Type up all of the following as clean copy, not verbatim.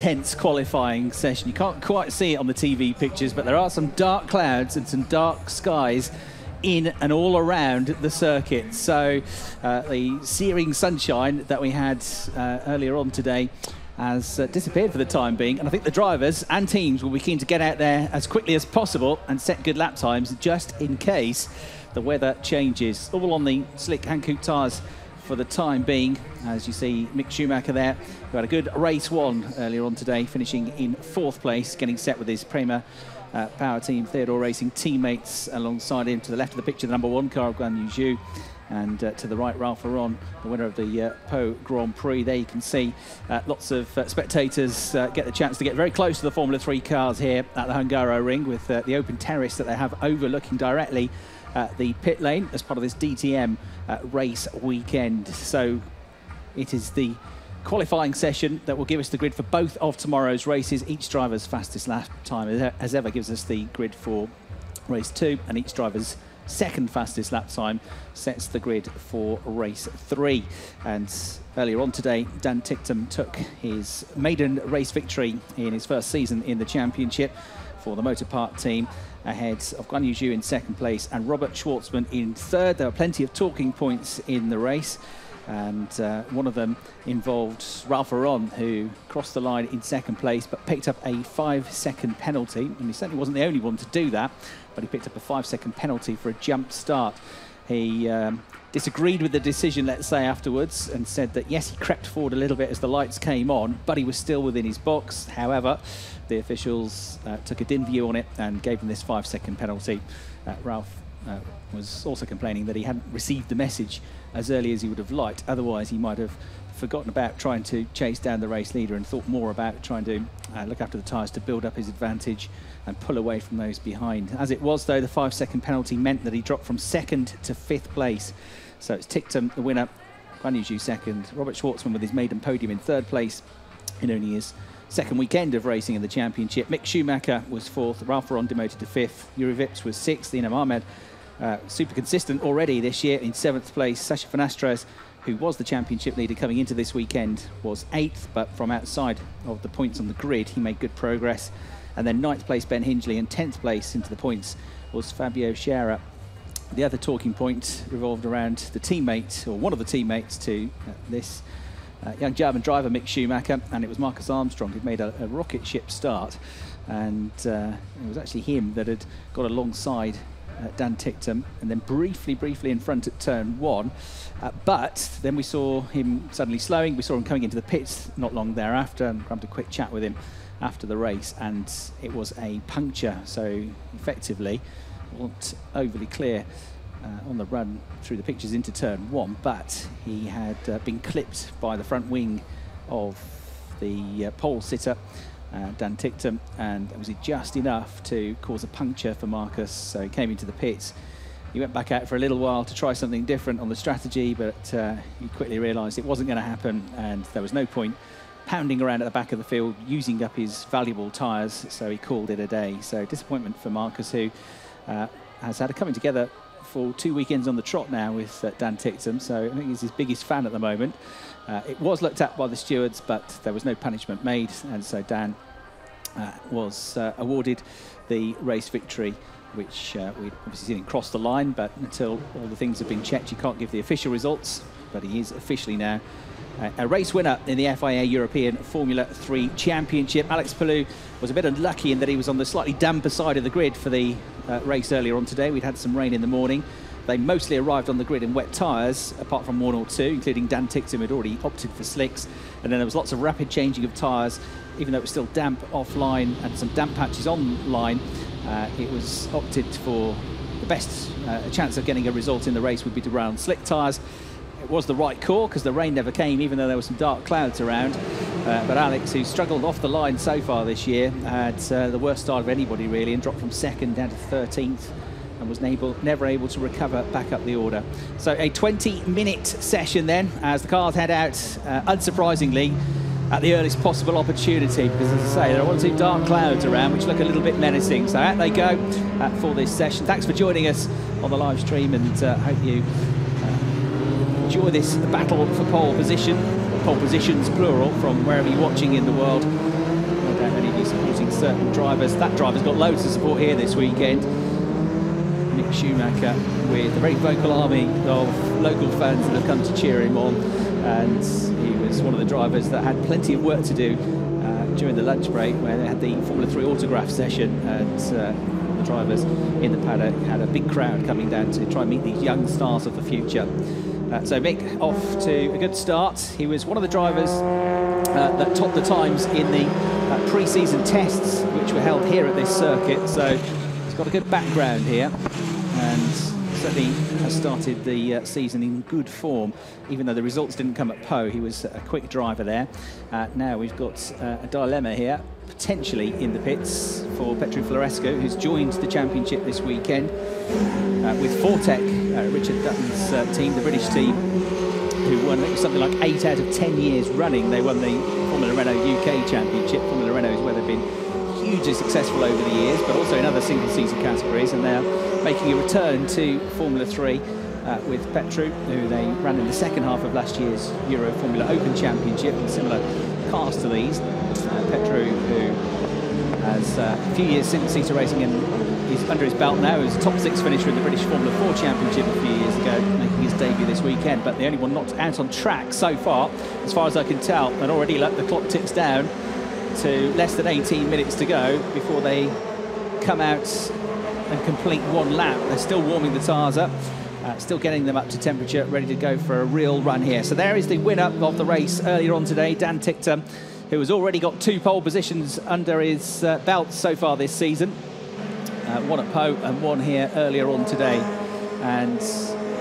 Tense qualifying session. You can't quite see it on the TV pictures, but there are some dark clouds and some dark skies in and all around the circuit. So the searing sunshine that we had earlier on today has disappeared for the time being, and I think the drivers and teams will be keen to get out there as quickly as possible and set good lap times just in case the weather changes. All on the slick Hankook tyres for the time being. As you see, Mick Schumacher there, who had a good race one earlier on today, finishing in 4th place, getting set with his Prema Power Team Theodore Racing teammates alongside him. To the left of the picture, the #1 car of Guan Yu Zhu, and to the right, Ralph Aron, the winner of the Po Grand Prix. There you can see lots of spectators get the chance to get very close to the Formula 3 cars here at the Hungaroring, with the open terrace that they have overlooking directly the pit lane as part of this DTM race weekend. So it is the qualifying session that will give us the grid for both of tomorrow's races. Each driver's fastest lap time as ever gives us the grid for race 2, and each driver's second fastest lap time sets the grid for race 3. And earlier on today, Dan Ticktum took his maiden race victory in his first season in the championship for the Motor Park team, ahead of Guan Yu Zhu in 2nd place and Robert Schwartzman in 3rd. There were plenty of talking points in the race, and one of them involved Ralph Aron, who crossed the line in 2nd place but picked up a 5-second penalty. And he certainly wasn't the only one to do that, but he picked up a 5-second penalty for a jump start. He disagreed with the decision, let's say, afterwards, and said that yes, he crept forward a little bit as the lights came on, but he was still within his box. However, the officials took a dim view on it and gave him this 5-second penalty. Ralph was also complaining that he hadn't received the message as early as he would have liked. Otherwise, he might have forgotten about trying to chase down the race leader and thought more about trying to look after the tyres to build up his advantage and pull away from those behind. As it was, though, the 5-second penalty meant that he dropped from 2nd to 5th place. So it's Ticktum, the winner, Guan Yu Zhu 2nd, Robert Schwartzman with his maiden podium in 3rd place in only his 2nd weekend of racing in the championship. Mick Schumacher was 4th, Ralph Aron demoted to 5th, Yuri Vips was 6th, Ina Ahmed super consistent already this year in 7th place. Sasha Fenastres, who was the championship leader coming into this weekend, was 8th, but from outside of the points on the grid, he made good progress. And then 9th place, Ben Hingley, and 10th place into the points was Fabio Scherer. The other talking point revolved around the teammate, or one of the teammates to this young German driver, Mick Schumacher, and it was Marcus Armstrong, who'd made a rocket ship start. And it was actually him that had got alongside Dan Ticktum, and then briefly in front at turn 1, but then we saw him suddenly slowing. We saw him coming into the pits not long thereafter, and grabbed a quick chat with him after the race, and it was a puncture. So effectively, wasn't overly clear on the run through the pictures into turn 1, but he had been clipped by the front wing of the pole sitter, Dan Ticktum, and it was just enough to cause a puncture for Marcus. So he came into the pits. He went back out for a little while to try something different on the strategy, but he quickly realised it wasn't going to happen, and there was no point pounding around at the back of the field, using up his valuable tyres, so he called it a day. So disappointment for Marcus, who has had a coming together for 2 weekends on the trot now with Dan Ticktum, so I think he's his biggest fan at the moment. It was looked at by the stewards, but there was no punishment made, and so Dan was awarded the race victory, which we'd obviously seen him cross the line, but until all the things have been checked, you can't give the official results. But he is officially now a race winner in the FIA European Formula 3 Championship. Alex Palou was a bit unlucky in that he was on the slightly damper side of the grid for the race earlier on today. We'd had some rain in the morning. They mostly arrived on the grid in wet tyres, apart from 1 or 2, including Dan Ticktum, who had already opted for slicks. And then there was lots of rapid changing of tyres, even though it was still damp offline and some damp patches online. It was opted for the best chance of getting a result in the race would be to run on slick tyres. It was the right call because the rain never came, even though there were some dark clouds around. But Alex, who struggled off the line so far this year, had the worst start of anybody really, and dropped from 2nd down to 13th, and was never able to recover back up the order. So a 20-minute session then, as the cars head out, unsurprisingly, at the earliest possible opportunity, because as I say, there are 1 or 2 dark clouds around which look a little bit menacing. So out they go for this session. Thanks for joining us on the live stream, and hope you enjoy this battle for pole position, pole positions plural, from wherever you're watching in the world. certain drivers. That driver's got loads of support here this weekend. Mick Schumacher, with a very vocal army of local fans that have come to cheer him on, and he was one of the drivers that had plenty of work to do during the lunch break, where they had the Formula 3 autograph session, and the drivers in the paddock had a big crowd coming down to try and meet these young stars of the future. So Mick off to a good start. He was one of the drivers that topped the times in the pre-season tests which were held here at this circuit, so he's got a good background here, and certainly has started the season in good form. Even though the results didn't come at Po, he was a quick driver there. Now we've got a dilemma here, potentially in the pits, for Petru Florescu, who's joined the championship this weekend with Fortec, Richard Dutton's team, the British team, who won something like 8 out of 10 years running. They won the Formula Renault UK Championship. Formula Renault is where they've been hugely successful over the years, but also in other single-season categories, and they're making a return to Formula 3 with Petru, who they ran in the second half of last year's Euro Formula Open Championship, and similar cars to these. Petru, who has a few years single-seater racing and is under his belt now, is a top 6 finisher in the British Formula 4 Championship a few years ago, making his debut this weekend, but the only one not out on track so far, as far as I can tell, and already the clock ticks down to less than 18 minutes to go before they come out and complete one lap. They're still warming the tyres up, still getting them up to temperature, ready to go for a real run here. So there is the winner of the race earlier on today, Dan Ticktum, who has already got 2 pole positions under his belt so far this season. One at Po and one here earlier on today. And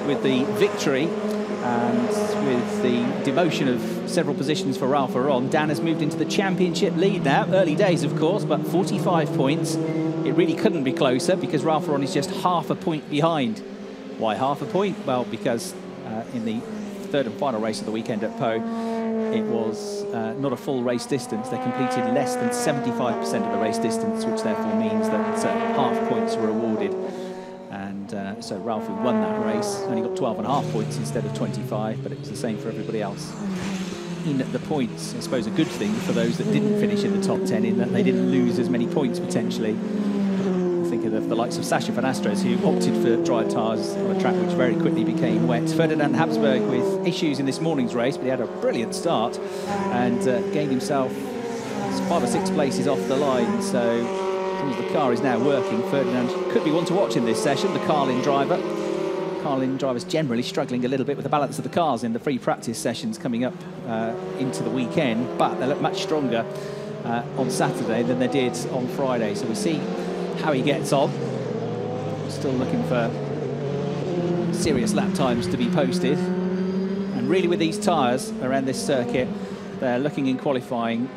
with the victory and with the demotion of several positions for Ralph Aron, Dan has moved into the championship lead now. Early days, of course, but 45 points. It really couldn't be closer, because Ralph Aron is just half a point behind. Why half a point? Well, because in the third and final race of the weekend at Po, it was not a full race distance. They completed less than 75% of the race distance, which therefore means that half points were awarded. And so Ralph, who won that race, only got 12.5 points instead of 25, but it was the same for everybody else. In the points, I suppose a good thing for those that didn't finish in the top 10, in that they didn't lose as many points potentially. Think of the likes of Sasha Van Astros, who opted for dry tyres on a track which very quickly became wet. Ferdinand Habsburg with issues in this morning's race, but he had a brilliant start and gained himself 5 or 6 places off the line. So as soon as the car is now working, Ferdinand could be one to watch in this session, the Carlin driver. Carlin drivers generally struggling a little bit with the balance of the cars in the free practice sessions coming up into the weekend, but they look much stronger on Saturday than they did on Friday. So we'll see how he gets on. Still looking for serious lap times to be posted, and really with these tyres around this circuit, they're looking in qualifying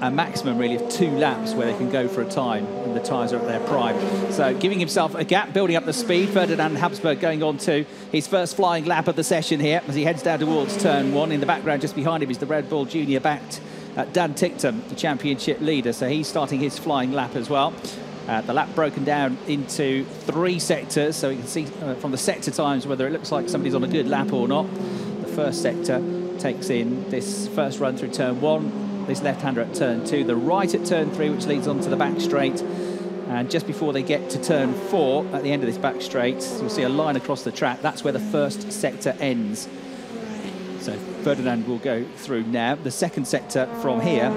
a maximum really of 2 laps where they can go for a time, and the tyres are at their prime. So giving himself a gap, building up the speed. Ferdinand Habsburg going on to his first flying lap of the session here as he heads down towards turn 1. In the background just behind him is the Red Bull Junior backed Dan Ticktum, the championship leader, so he's starting his flying lap as well. The lap broken down into 3 sectors, so you can see from the sector times whether it looks like somebody's on a good lap or not. The first sector takes in this first run through turn 1, this left-hander at turn 2, the right at turn 3, which leads on to the back straight. And just before they get to turn 4, at the end of this back straight, you'll see a line across the track. That's where the first sector ends. So Ferdinand will go through now. The second sector from here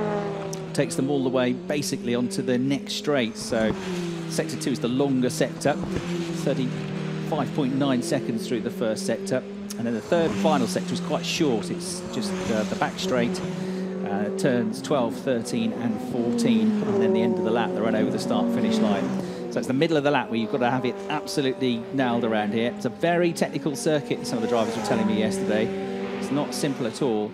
takes them all the way basically onto the next straight. So sector 2 is the longer sector, 35.9 seconds through the first sector, and then the third and final sector is quite short. It's just the back straight, turns 12, 13 and 14, and then the end of the lap, the run over the start finish line. So it's the middle of the lap where you've got to have it absolutely nailed around here. It's a very technical circuit, some of the drivers were telling me yesterday. It's not simple at all.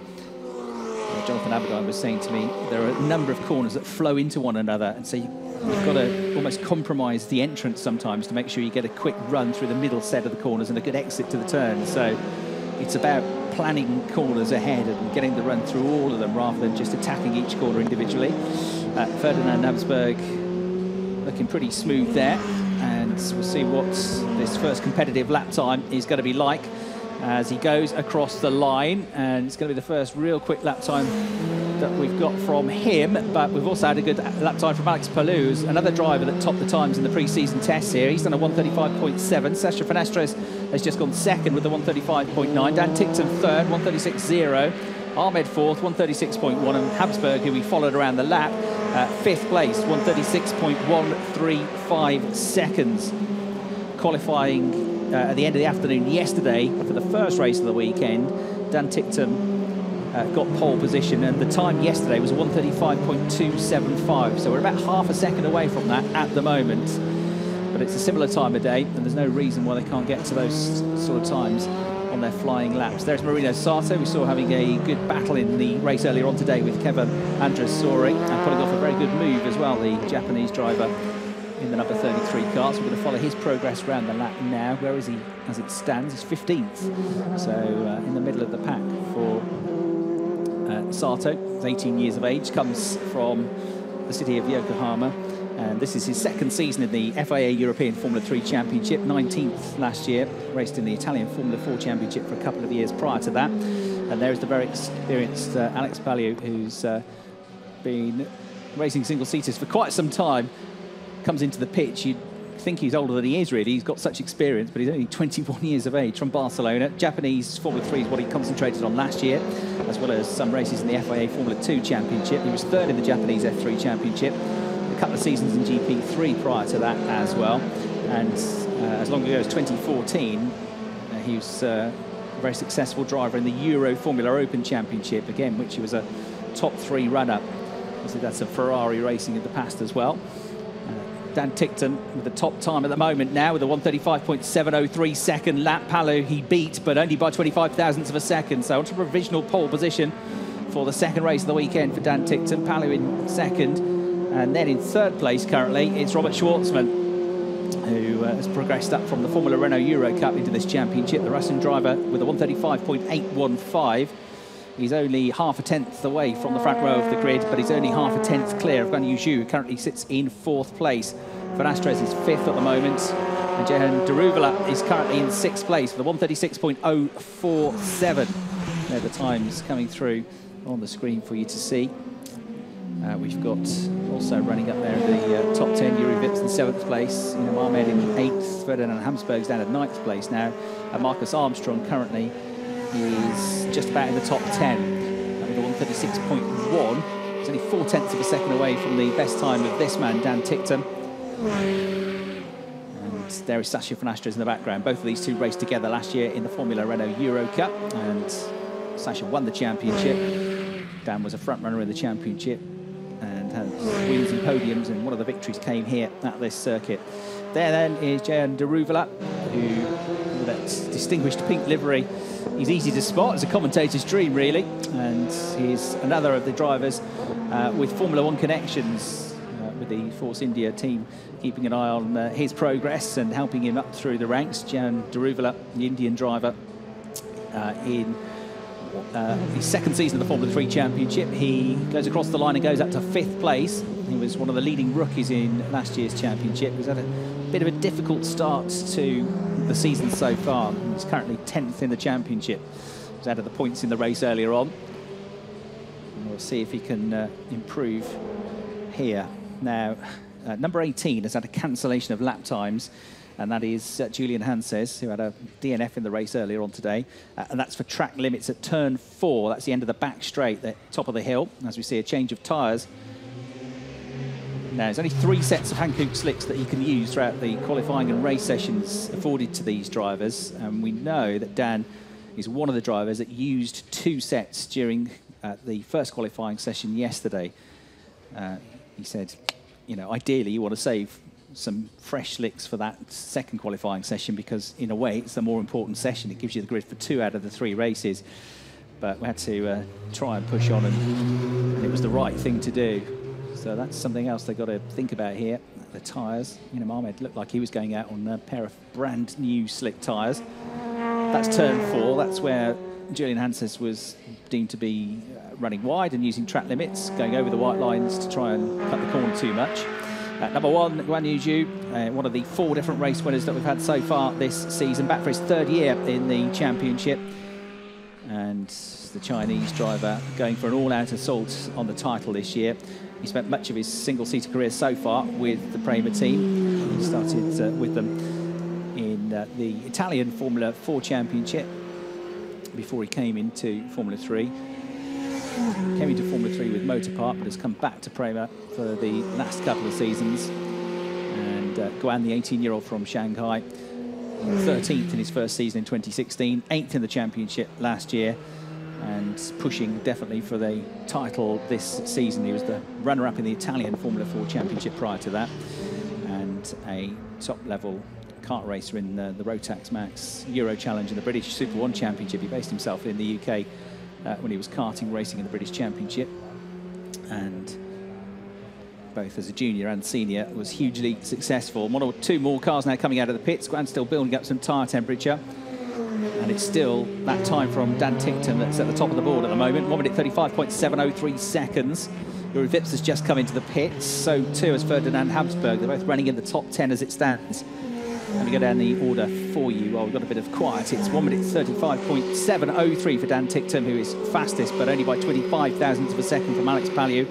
Jonathan Aberdeen was saying to me, there are a number of corners that flow into one another, and so you've got to almost compromise the entrance sometimes to make sure you get a quick run through the middle set of the corners and a good exit to the turn. So it's about planning corners ahead and getting the run through all of them rather than just attacking each corner individually. Ferdinand Habsburg looking pretty smooth there, and we'll see what this first competitive lap time is going to be like. as he goes across the line, and it's going to be the first real quick lap time that we've got from him. But we've also had a good lap time from Alex Palou, who's another driver that topped the times in the pre-season tests here. He's done a 1:35.7. Sacha Fenastres has just gone second with the 1:35.9. Dan Tickton third, 1:36.0. Ahmed fourth, 1:36.1, and Habsburg, who we followed around the lap, fifth place, 1:36.135 seconds. Qualifying at the end of the afternoon yesterday for the first race of the weekend, Dan Tickton got pole position, and the time yesterday was 1:35.275, so we're about half a second away from that at the moment. But it's a similar time of day, and there's no reason why they can't get to those sort of times on their flying laps. There's Marino Sato, we saw having a good battle in the race earlier on today with Kevin Andressori, and pulling off a very good move as well, the Japanese driver in the number 33 car. So we're going to follow his progress around the lap now. Where is he as it stands? He's 15th, so in the middle of the pack for Sato. He's 18 years of age, comes from the city of Yokohama, and this is his second season in the FIA European Formula 3 Championship, 19th last year, raced in the Italian Formula 4 Championship for a couple of years prior to that. And there's the very experienced Alex Palou, who's been racing single-seaters for quite some time. Comes into the pitch, you'd think he's older than he is really. He's got such experience, but he's only 21 years of age, from Barcelona. Japanese Formula 3 is what he concentrated on last year, as well as some races in the FIA Formula 2 Championship. He was third in the Japanese F3 Championship, a couple of seasons in GP3 prior to that as well. And as long ago as 2014, he was a very successful driver in the Euro Formula Open Championship, again, which he was a top 3 runner. Obviously, that's a Ferrari racing in the past as well. Dan Tickton with the top time at the moment now with a 1:35.703 second lap. Palou he beat, but only by 25 thousandths of a second. So onto provisional pole position for the second race of the weekend for Dan Tickton. Palou in second, and then in third place currently it's Robert Schwartzman, who has progressed up from the Formula Renault Euro Cup into this championship. The Russian driver with a 1:35.815. He's only half a tenth away from the front row of the grid, but he's only half a tenth clear of Guan Yu, who currently sits in fourth place. Fenastres is fifth at the moment, and Jehan Daruvala is currently in sixth place with a 1:36.047. They're the times coming through on the screen for you to see. We've got also running up there in the top 10, Yuri Vips in seventh place, Ahmed in eighth, Ferdinand Habsburg's down at ninth place now, and Marcus Armstrong currently is just about in the top 10 with a 1:36.1. He's only 4/10 of a second away from the best time of this man, Dan Tickton. And there is Sacha Fenastres in the background. Both of these two raced together last year in the Formula Renault Euro Cup, and Sacha won the championship. Dan was a front runner in the championship and had wins and podiums, and one of the victories came here at this circuit. There then is Jehan Daruvala, who, with that distinguished pink livery, he's easy to spot. It's a commentator's dream, really. And he's another of the drivers with Formula 1 connections with the Force India team, keeping an eye on his progress and helping him up through the ranks. Jehan Daruvala, the Indian driver, in his second season of the Formula 3 Championship. He goes across the line and goes up to fifth place. He was one of the leading rookies in last year's championship. He's had a bit of a difficult start to the season so far. He's currently 10th in the championship. He was out of the points in the race earlier on. And we'll see if he can improve here. Now, number 18 has had a cancellation of lap times, and that is Julian Hanses, who had a DNF in the race earlier on today. And that's for track limits at turn 4. That's the end of the back straight, the top of the hill, as we see a change of tyres. Now, there's only 3 sets of Hankook slicks that you can use throughout the qualifying and race sessions afforded to these drivers. And we know that Dan is one of the drivers that used 2 sets during the first qualifying session yesterday. He said, ideally you want to save some fresh slicks for that second qualifying session, because in a way it's the more important session. It gives you the grid for 2 out of the 3 races. But we had to try and push on, and it was the right thing to do. So that's something else they've got to think about here. The tyres. Ahmed looked like he was going out on a pair of brand new slick tyres. That's turn 4. That's where Julian Hanses was deemed to be running wide and using track limits, going over the white lines to try and cut the corner too much. At number 1, Guan Yu Zhu, one of the 4 different race winners that we've had so far this season, back for his 3rd year in the championship. And the Chinese driver going for an all-out assault on the title this year. He spent much of his single-seater career so far with the Prema team. He started with them in the Italian Formula 4 championship before he came into Formula 3. Came into Formula 3 with Motorpark, but has come back to Prema for the last couple of seasons. And Guan, the 18-year-old from Shanghai, 13th in his first season in 2016, 8th in the championship last year, and pushing definitely for the title this season. He was the runner-up in the Italian Formula 4 championship prior to that, and a top-level kart racer in the Rotax Max Euro Challenge and the British Super 1 Championship. He based himself in the UK when he was karting racing in the British Championship, and both as a junior and senior was hugely successful. 1 or 2 more cars now coming out of the pits. Guan's still building up some tyre temperature, and it's still that time from Dan Tincton that's at the top of the board at the moment. 1 minute 35.703 seconds. Yuri Vips has just come into the pits, so too has Ferdinand Habsburg. They're both running in the top 10 as it stands. Let me go down the order for you while we've got a bit of quiet. It's 1 minute 35.703 for Dan Tincton, who is fastest, but only by 25 thousandths of a second from Alex Palou.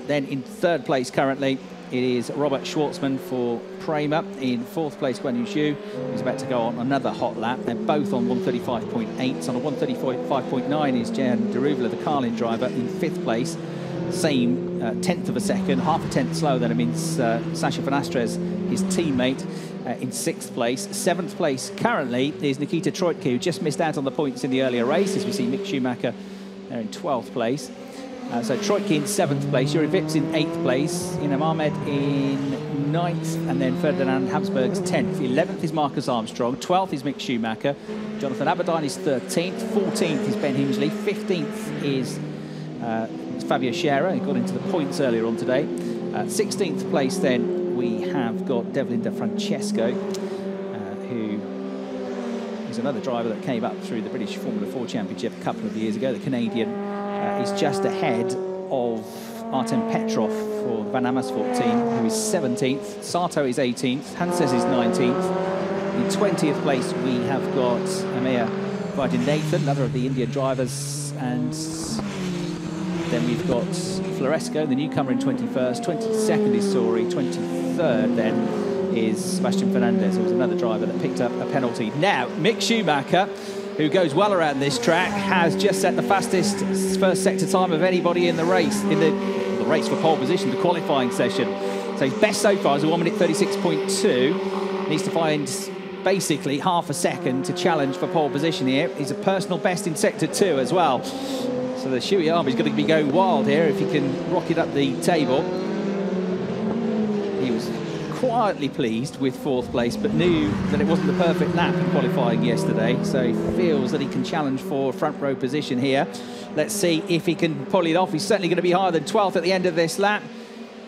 Then in 3rd place currently, it is Robert Schwartzman for Prema. In 4th place, Guan Yu Zhu, who's about to go on another hot lap. They're both on 135.8. On a 135.9 is Jan Deruvla, the Carlin driver, in 5th place. Same 10th of a second, half a tenth slower than him in Sasha Van Astres, his teammate, in 6th place. 7th place currently is Nikita Troitke, who just missed out on the points in the earlier race, as we see Mick Schumacher there in 12th place. So Troitke in 7th place, Yuri Vips in 8th place, Inam Ahmed in 9th, and then Ferdinand Habsburg's 10th. 11th is Marcus Armstrong, 12th is Mick Schumacher, Jonathan Aberdeen is 13th, 14th is Ben Hingley, 15th is Fabio Scherer, who got into the points earlier on today. 16th place then we have got Devlin De Francesco, who is another driver that came up through the British Formula 4 Championship a couple of years ago. The Canadian is just ahead of Artem Petrov for the Van Amersfoort team, who is 17th. Sato is 18th, Hanses is 19th. In 20th place we have got Amir Vaidyanathan, another of the Indian drivers, and then we've got Floresco, the newcomer, in 21st. 22nd is Sori. 23rd then is Sebastian Fernandez, who was another driver that picked up a penalty. Now, Mick Schumacher, who goes well around this track, has just set the fastest first sector time of anybody in the race, the race for pole position, the qualifying session. So his best so far is a 1 minute 36.2. Needs to find basically half a second to challenge for pole position here. He's a personal best in sector 2 as well. So the Shuey Army is going to be going wild here if he can rocket up the table. He was quietly pleased with 4th place, but knew that it wasn't the perfect lap in qualifying yesterday, so he feels that he can challenge for front row position here. Let's see if he can pull it off. He's certainly going to be higher than 12th at the end of this lap.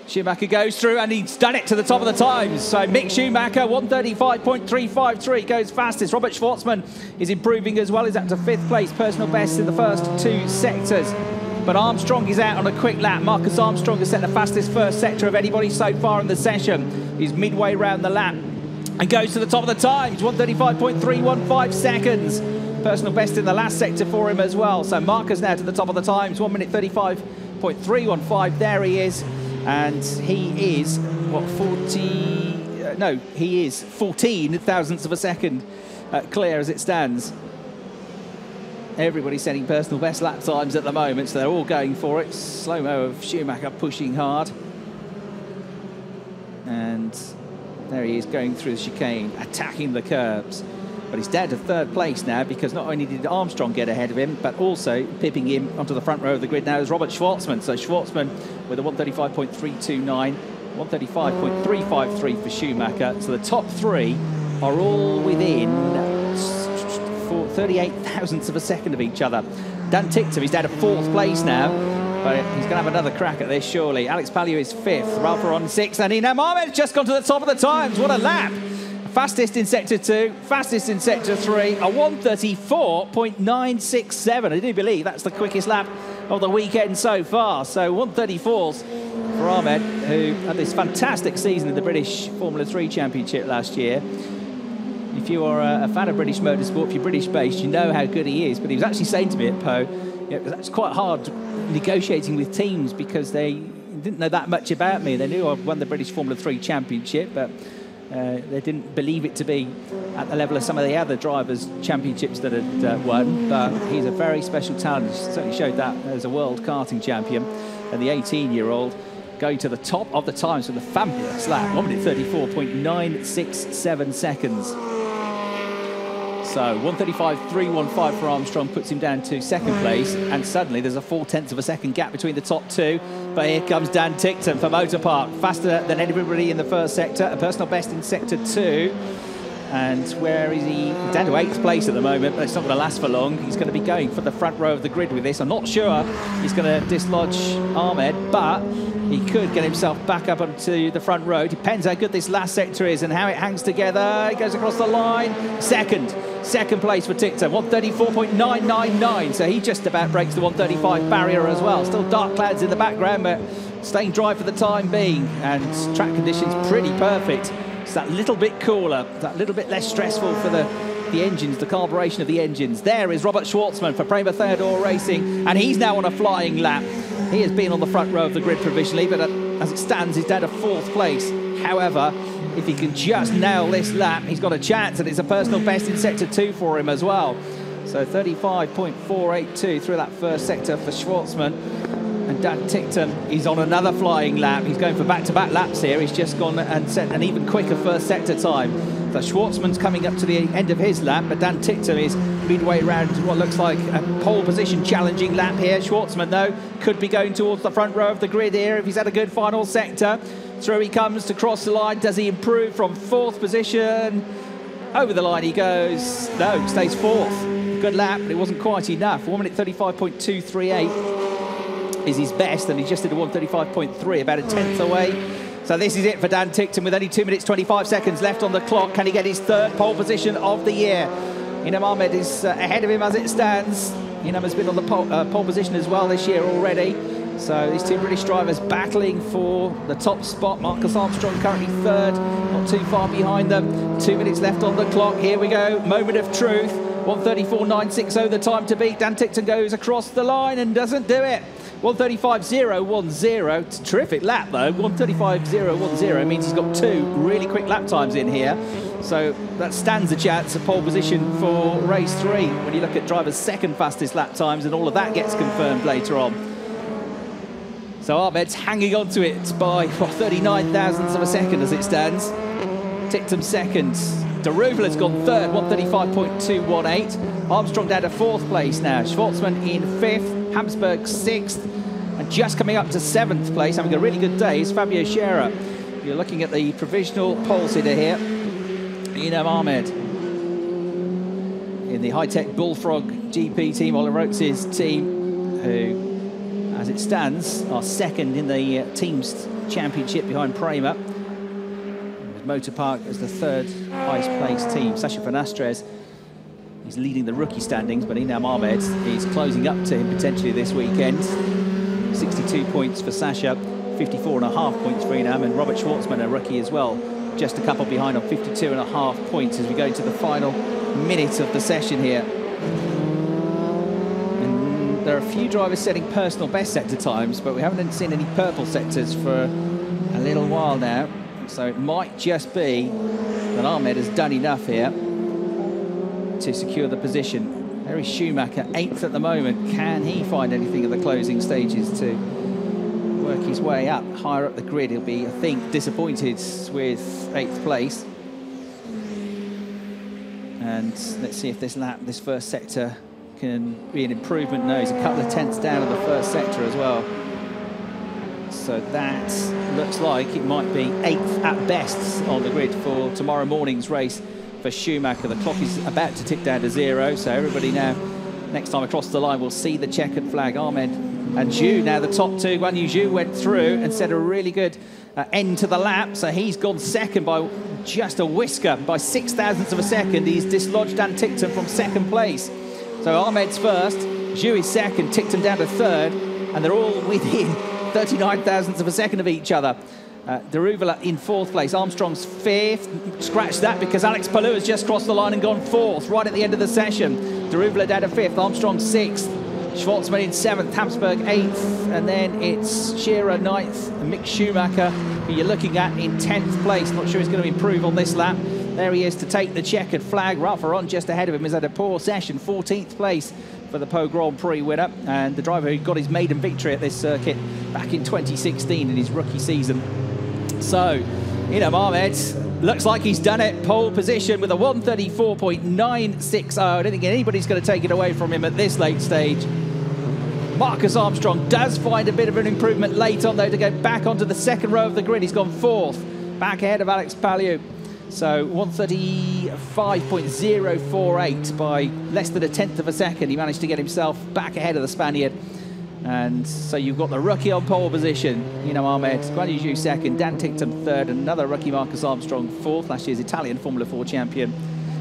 Schumacher goes through, and he's done it to the top of the times. So Mick Schumacher, 135.353, goes fastest. Robert Schwartzman is improving as well. He's up to 5th place, personal best in the first 2 sectors. But Armstrong is out on a quick lap. Marcus Armstrong has set the fastest first sector of anybody so far in the session. He's midway round the lap and goes to the top of the times, 135.315 seconds. Personal best in the last sector for him as well. So Marcus now to the top of the times, 1 minute 35.315. There he is. And he is, what, 14 thousandths of a second clear as it stands. Everybody's setting personal best lap times at the moment, so they're all going for it. Slow-mo of Schumacher pushing hard. And there he is going through the chicane, attacking the curbs. But he's down to 3rd place now, because not only did Armstrong get ahead of him, but also pipping him onto the front row of the grid now is Robert Schwartzman. So Schwartzman with a 135.329, 135.353 for Schumacher. So the top 3 are all within 38 thousandths of a second of each other. Dan Tincton, he's down to 4th place now, but he's going to have another crack at this, surely. Alex Palou is 5th, Ralph on 6th, and Inam Ahmed's just gone to the top of the times. What a lap! Fastest in sector 2, fastest in sector 3, a 134.967. I do believe that's the quickest lap of the weekend so far. So 134's for Ahmed, who had this fantastic season in the British Formula 3 Championship last year. If you are a fan of British motorsport, if you're British-based, you know how good he is. But he was actually saying to me at Po, it's quite hard negotiating with teams because they didn't know that much about me. They knew I won the British Formula 3 Championship, but they didn't believe it to be at the level of some of the other drivers' championships that had won. But he's a very special talent. He certainly showed that as a world karting champion. And the 18-year-old going to the top of the times for the fabulous lap, 1 minute 34.967 seconds. So 1:35.315 for Armstrong puts him down to second place, and suddenly there's a 0.4 of a second gap between the top two. But here comes Dan Tickton for Motor Park, faster than everybody in the first sector, a personal best in sector 2. And where is he? Down to 8th place at the moment, but it's not going to last for long. He's going to be going for the front row of the grid with this. I'm not sure he's going to dislodge Ahmed, but he could get himself back up onto the front row. Depends how good this last sector is and how it hangs together. He goes across the line. Second place for Tickton, 1:34.999. So he just about breaks the 1:35 barrier as well. Still dark clouds in the background, but staying dry for the time being. And track conditions pretty perfect. It's that little bit cooler, that little bit less stressful for the engines, the carburation of the engines. There is Robert Schwartzman for Prema Theodore Racing, and he's now on a flying lap. He has been on the front row of the grid provisionally, but as it stands, he's down to 4th place. However, if he can just nail this lap, he's got a chance, and it's a personal best in sector 2 for him as well. So 35.482 through that first sector for Schwartzman. And Dan Tickton, he's on another flying lap. He's going for back-to-back laps here. He's just gone and set an even quicker first sector time. So Schwartzman's coming up to the end of his lap, but Dan Tickton is midway around what looks like a pole position challenging lap here. Schwartzman, though, could be going towards the front row of the grid here if he's had a good final sector. Through he comes to cross the line. Does he improve from 4th position? Over the line he goes. No, stays 4th. Good lap, but it wasn't quite enough. 1 minute 35.238. is his best, and he just did a 1:35.3, about a 10th away. So this is it for Dan Tickton with only 2 minutes 25 seconds left on the clock. Can he get his 3rd pole position of the year? Inam Ahmed is ahead of him as it stands. Inam has been on the pole position as well this year already. So these two British drivers battling for the top spot. Marcus Armstrong currently 3rd, not too far behind them. 2 minutes left on the clock. Here we go, moment of truth. 1:34.960 the time to beat. Dan Tickton goes across the line and doesn't do it. 1:35.010. It's a terrific lap though. 1:35.010 means he's got 2 really quick lap times in here. So that stands a chance of pole position for race 3 when you look at drivers' second fastest lap times, and all of that gets confirmed later on. So Ahmed's hanging on to it by 39 thousandths of a second as it stands. Tickton second. Daruvala's gone 3rd, 1:35.218. Armstrong down to 4th place now. Schwartzman in 5th. Habsburg 6th, and just coming up to 7th place, having a really good day, is Fabio Scherer. You're looking at the provisional pole sitter here, Inam Ahmed. In the high-tech Bullfrog GP team, Oliver Oates' team, who, as it stands, are 2nd in the team's championship behind Prema. With Motor Park as the 3rd highest placed team. Sasha Finastres is leading the rookie standings, but Inam Ahmed is closing up to him potentially this weekend. 62 points for Sasha, 54.5 points for Inam, and Robert Schwartzman, a rookie as well, just a couple behind on 52.5 points as we go into the final minute of the session here. And there are a few drivers setting personal best sector times, but we haven't seen any purple sectors for a little while now. So it might just be that Ahmed has done enough here to secure the position. Harry Schumacher, 8th at the moment. Can he find anything at the closing stages to work his way up higher up the grid? He'll be, I think, disappointed with 8th place. And let's see if this lap, this first sector, can be an improvement. No, he's a couple of tenths down in the first sector as well. So that looks like it might be 8th at best on the grid for tomorrow morning's race for Schumacher. The clock is about to tick down to 0, so everybody now, next time across the line, will see the checkered flag. Ahmed and Zhu, now the top 2. Guan Yu Zhu went through and set a really good end to the lap, so he's gone 2nd by just a whisker, by 6 thousandths of a second. He's dislodged Dan Tickton from 2nd place. So Ahmed's 1st, Zhu is 2nd, Tickton down to 3rd, and they're all within 39 thousandths of a second of each other. Daruvula in 4th place, Armstrong's 5th. Scratch that because Alex Palou has just crossed the line and gone 4th right at the end of the session. Daruvula down to 5th, Armstrong 6th, Schwartzman in 7th, Habsburg 8th, and then it's Shearer 9th, and Mick Schumacher, who you're looking at in 10th place. Not sure he's going to improve on this lap. There he is to take the checkered flag. Ralph Aron just ahead of him has had a poor session, 14th place for the Pau Grand Prix winner, and the driver who got his maiden victory at this circuit back in 2016 in his rookie season. So, Ahmed looks like he's done it. Pole position with a 134.960. I don't think anybody's going to take it away from him at this late stage. Marcus Armstrong does find a bit of an improvement late on, though, to go back onto the second row of the grid. He's gone 4th, back ahead of Alex Palou. So 135.048 by less than a tenth of a second. He managed to get himself back ahead of the Spaniard. And so you've got the rookie on pole position, Ahmed, Guan Yu Zhou 2nd, Dan Ticktum 3rd, and another rookie, Marcus Armstrong 4th, last year's Italian Formula 4 champion.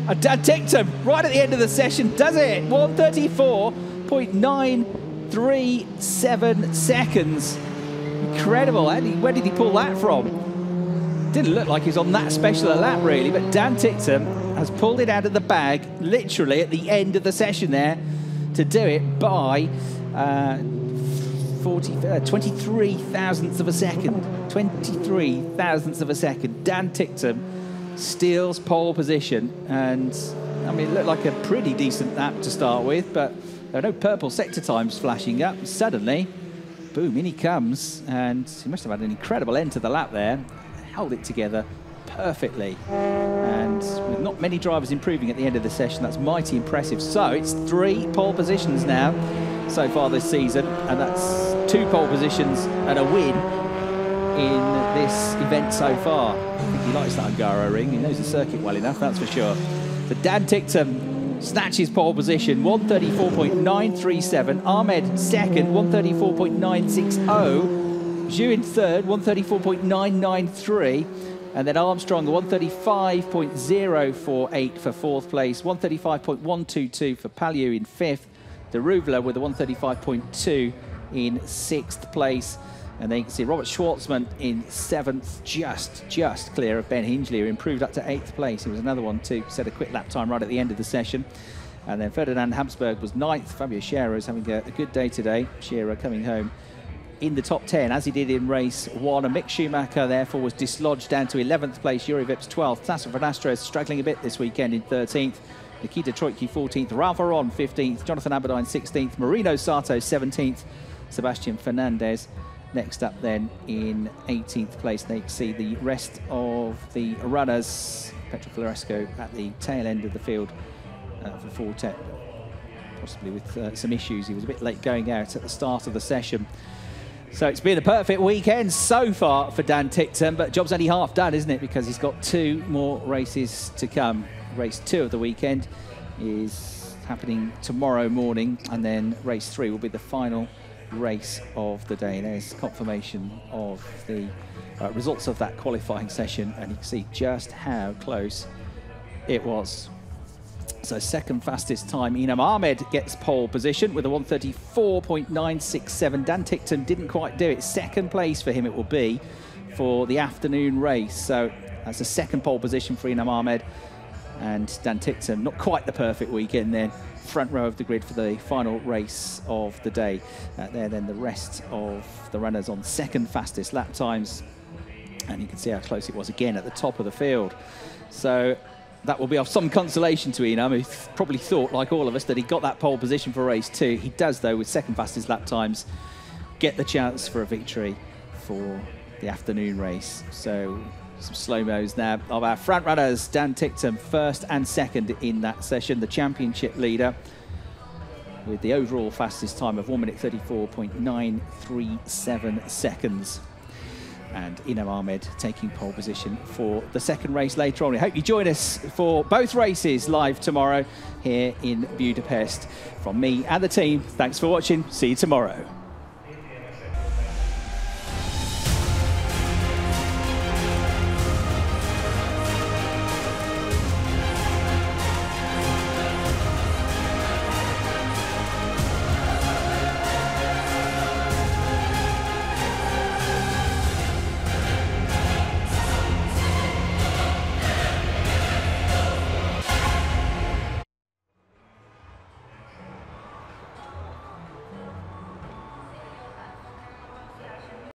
And Dan Ticktum, right at the end of the session, does it! 134.937 seconds. Incredible. Where did he pull that from? Didn't look like he was on that special a lap, really, but Dan Ticktum has pulled it out of the bag, literally at the end of the session there, to do it by 23 thousandths of a second. 23 thousandths of a second. Dan Ticktum steals pole position, and I mean, it looked like a pretty decent lap to start with, but there are no purple sector times flashing up. Suddenly, boom, in he comes, and he must have had an incredible end to the lap there. Held it together perfectly, and with not many drivers improving at the end of the session, that's mighty impressive. So it's 3 pole positions now so far this season, and that's 2 pole positions and a win in this event so far. I think he likes that Hungaroring. He knows the circuit well enough, that's for sure. But Dan Ticktum snatches pole position, 134.937. Ahmed 2nd, 134.960. Zhou in 3rd, 134.993. And then Armstrong, 135.048 for 4th place, 135.122 for Palou in 5th. Daruvula with a 135.2 in 6th place. And then you can see Robert Schwartzman in 7th, just clear of Ben Hingley, who improved up to 8th place. He was another one to set a quick lap time right at the end of the session. And then Ferdinand Habsburg was 9th. Fabio Scherer is having a good day today. Scherer coming home in the top 10, as he did in race 1. And Mick Schumacher, therefore, was dislodged down to 11th place. Yuri Vips 12th. Tasso Vanastro is struggling a bit this weekend in 13th. Nikita Troicki 14th. Ralph Aron 15th. Jonathan Aberdine 16th. Marino Sato 17th. Sebastian Fernandez next up then in 18th place. They see the rest of the runners. Petro Floresco at the tail end of the field for Fortet, possibly with some issues. He was a bit late going out at the start of the session. So it's been a perfect weekend so far for Dan Ticktum, but job's only half done, isn't it? Because he's got 2 more races to come. Race 2 of the weekend is happening tomorrow morning, and then race 3 will be the final race of the day. There's confirmation of the results of that qualifying session, and you can see just how close it was. So 2nd fastest time, Inam Ahmed gets pole position with a 134.967. Dan Ticktum didn't quite do it. 2nd place for him it will be for the afternoon race. So that's a 2nd pole position for Inam Ahmed. And Dan Ticktum, not quite the perfect weekend then. Front row of the grid for the final race of the day. There then the rest of the runners on 2nd fastest lap times. And you can see how close it was again at the top of the field. So that will be of some consolation to Inam, who probably thought, like all of us, that he got that pole position for race 2. He does, though, with 2nd fastest lap times, get the chance for a victory for the afternoon race. So some slow-mos now of our front runners. Dan Ticktum, 1st and 2nd in that session. The championship leader with the overall fastest time of 1:34.937 seconds. And Inam Ahmed taking pole position for the 2nd race later on. I hope you join us for both races live tomorrow here in Budapest. From me and the team, thanks for watching. See you tomorrow.